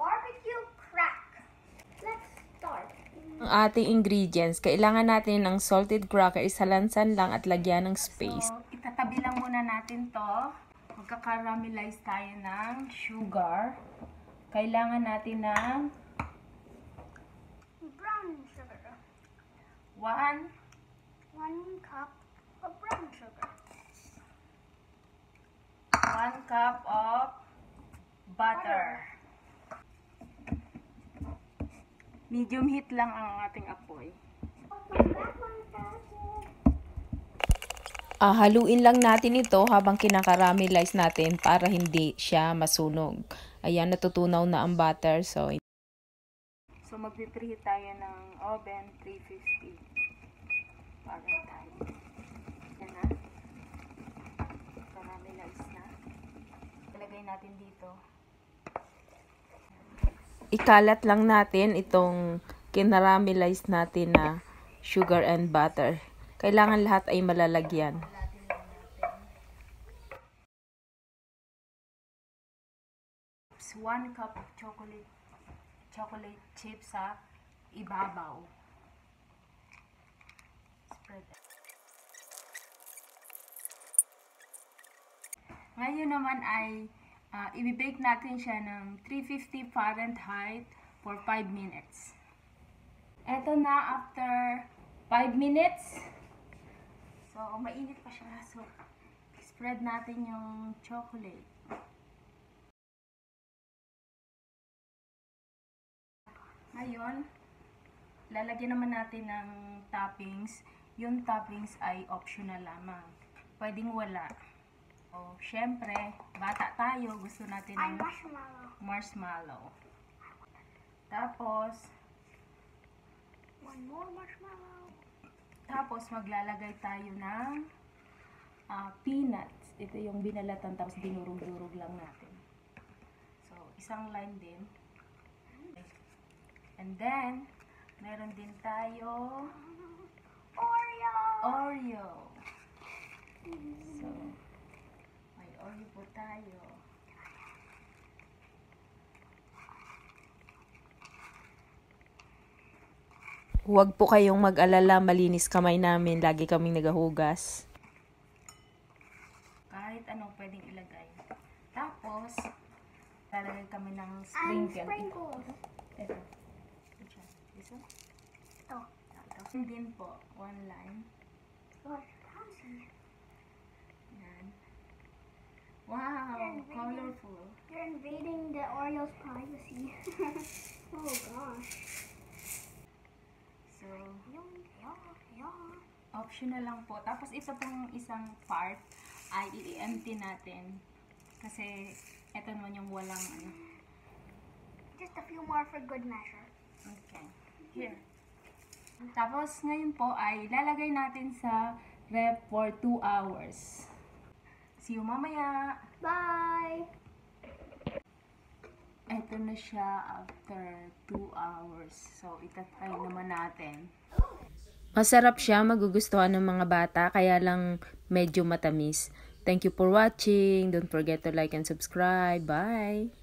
barbecue crack. Let's start. Ang ating ingredients, kailangan natin ng salted cracker, isalansan lang at lagyan ng space. So, itatabi lang muna natin to. Magkakaramelize tayo ng sugar. Kailangan natin ng Brown sugar. 1 cup of brown sugar. 1 cup of butter. Medium heat lang ang ating apoy. Haluin lang natin ito habang kinakaramelize natin para hindi siya masunog. Ayan, natutunaw na ang butter. So magpipreheat tayo ng oven 350. Para tayo. Yan na. Caramelize na. Ilagay natin dito. ikalat lang natin itong kinaramelize natin na sugar and butter. Kailangan lahat ay malalagyan. 1 cup of chocolate chips sa ibabaw. Spread. Ngayon naman ay i-bake natin siya ng 350 Fahrenheit for 5 minutes. Eto na after 5 minutes. So, mainit pa siya. So, spread natin yung chocolate. Ngayon, lalagyan naman natin ng toppings. Yung toppings ay optional lamang. Pwedeng wala. O, syempre, bata tayo, gusto natin ng marshmallow. Tapos, one more marshmallow. Tapos, maglalagay tayo ng peanuts. Ito yung binalatan, tapos dinurog-durog lang natin. So, isang line din. And then, meron din tayo Oreo. So, may Oreo po tayo. Huwag po kayong mag-alala, malinis kamay namin. Lagi kaming nagahugas. Kahit anong pwedeng ilagay. Tapos, lalagay kami ng sprinkles. Ito. Ito. Ito din po. 1 line. Yan. Wow! Colorful. You're invading the Oreo's privacy. Oh gosh. So, optional lang po. Tapos ito pong isang part ay i-empty natin. Kasi ito naman yung walang ano. Just a few more for good measure. Okay. Here. Tapos ngayon po ay lalagay natin sa ref for 2 hours. See you mamaya! Bye! Ito na siya after 2 hours. So, itatry naman natin. Masarap siya, magugustuhan ng mga bata, kaya lang medyo matamis. Thank you for watching. Don't forget to like and subscribe. Bye!